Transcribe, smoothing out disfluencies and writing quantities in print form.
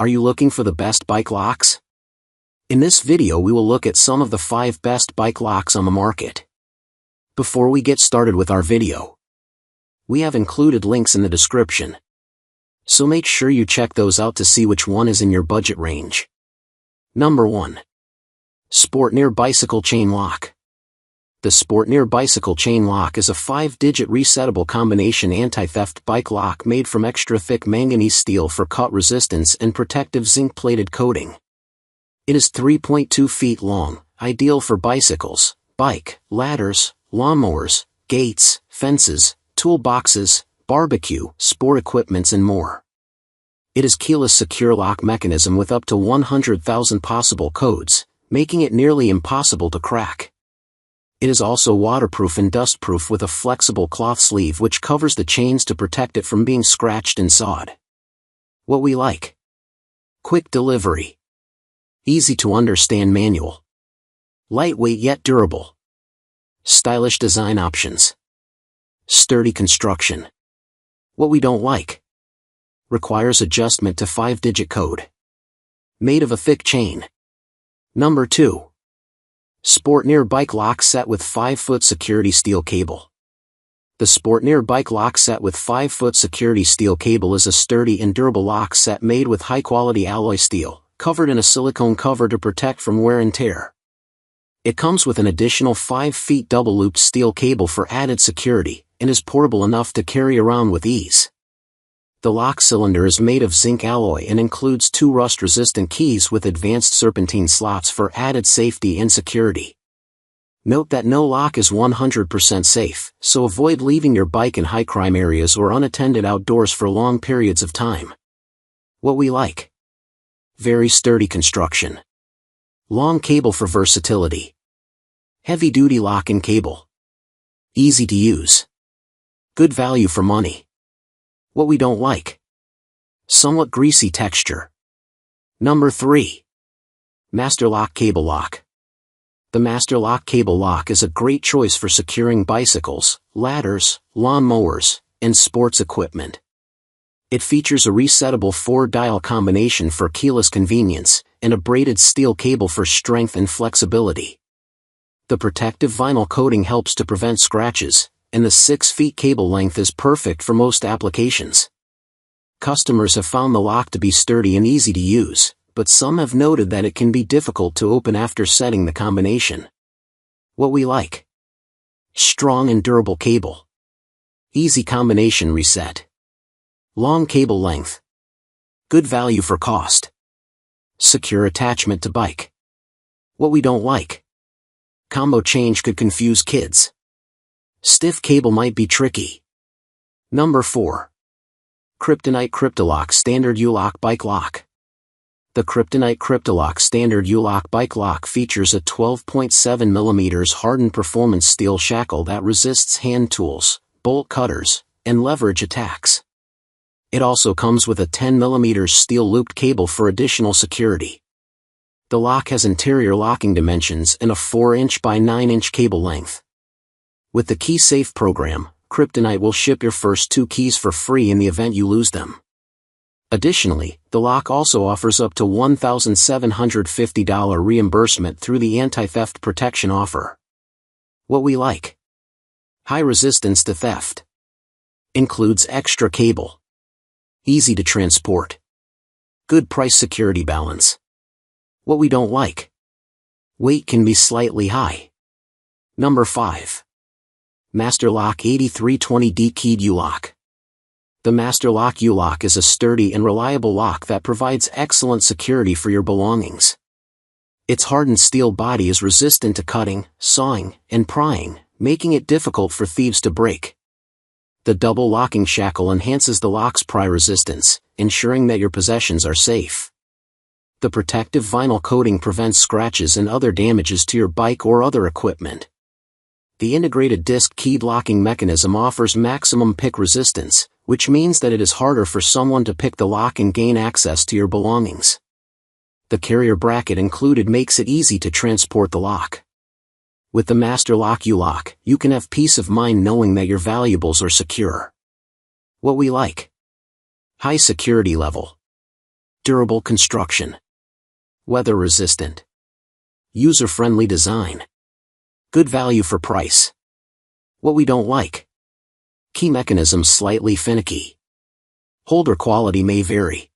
Are you looking for the best bike locks? In this video we will look at some of the 5 best bike locks on the market. Before we get started with our video, we have included links in the description, so make sure you check those out to see which one is in your budget range. Number 1. Sportneer Bicycle Chain Lock. The Sportneer Bicycle Chain Lock is a 5-digit resettable combination anti-theft bike lock made from extra-thick manganese steel for cut resistance and protective zinc-plated coating. It is 3.2 feet long, ideal for bicycles, bike, ladders, lawnmowers, gates, fences, toolboxes, barbecue, sport equipments and more. It is keyless secure lock mechanism with up to 100,000 possible codes, making it nearly impossible to crack. It is also waterproof and dustproof with a flexible cloth sleeve which covers the chains to protect it from being scratched and sawed. What we like: quick delivery, easy to understand manual, lightweight yet durable, stylish design options, sturdy construction. What we don't like: requires adjustment to 5-digit code, made of a thick chain. Number 2. Sportneer Bike Lock Set with 5-foot security steel cable. The Sportneer Bike Lock Set with 5-foot security steel cable is a sturdy and durable lock set made with high-quality alloy steel, covered in a silicone cover to protect from wear and tear. It comes with an additional 5 feet double-looped steel cable for added security, and is portable enough to carry around with ease. The lock cylinder is made of zinc alloy and includes 2 rust-resistant keys with advanced serpentine slots for added safety and security. Note that no lock is 100% safe, so avoid leaving your bike in high-crime areas or unattended outdoors for long periods of time. What we like: very sturdy construction, long cable for versatility, heavy-duty lock-in cable, easy to use, good value for money. What we don't like: somewhat greasy texture. Number 3. Master Lock Cable Lock. The Master Lock Cable Lock is a great choice for securing bicycles, ladders, lawn mowers, and sports equipment. It features a resettable 4-dial combination for keyless convenience, and a braided steel cable for strength and flexibility. The protective vinyl coating helps to prevent scratches, and the 6 feet cable length is perfect for most applications. Customers have found the lock to be sturdy and easy to use, but some have noted that it can be difficult to open after setting the combination. What we like: strong and durable cable, easy combination reset, long cable length, good value for cost, secure attachment to bike. What we don't like: combo change could confuse kids. Stiff cable might be tricky. Number 4. Kryptonite Kryptolok Standard U-Lock Bike Lock. The Kryptonite Kryptolok Standard U-Lock Bike Lock features a 12.7 mm hardened performance steel shackle that resists hand tools, bolt cutters, and leverage attacks. It also comes with a 10 mm steel looped cable for additional security. The lock has interior locking dimensions and a 4-inch by 9-inch cable length. With the Key Safe program, Kryptonite will ship your first 2 keys for free in the event you lose them. Additionally, the lock also offers up to $1,750 reimbursement through the anti-theft protection offer. What we like: high resistance to theft, includes extra cable, easy to transport, good price security balance. What we don't like: weight can be slightly high. Number 5. Master Lock 8320D Keyed U-Lock. The Master Lock U-Lock is a sturdy and reliable lock that provides excellent security for your belongings. Its hardened steel body is resistant to cutting, sawing, and prying, making it difficult for thieves to break. The double locking shackle enhances the lock's pry resistance, ensuring that your possessions are safe. The protective vinyl coating prevents scratches and other damages to your bike or other equipment. The integrated disc keyed locking mechanism offers maximum pick resistance, which means that it is harder for someone to pick the lock and gain access to your belongings. The carrier bracket included makes it easy to transport the lock. With the Master Lock U-Lock, you can have peace of mind knowing that your valuables are secure. What we like: high security level, Durable construction. Weather resistant. User-friendly design. Good value for price. What we don't like. Key mechanisms slightly finicky. Holder quality may vary.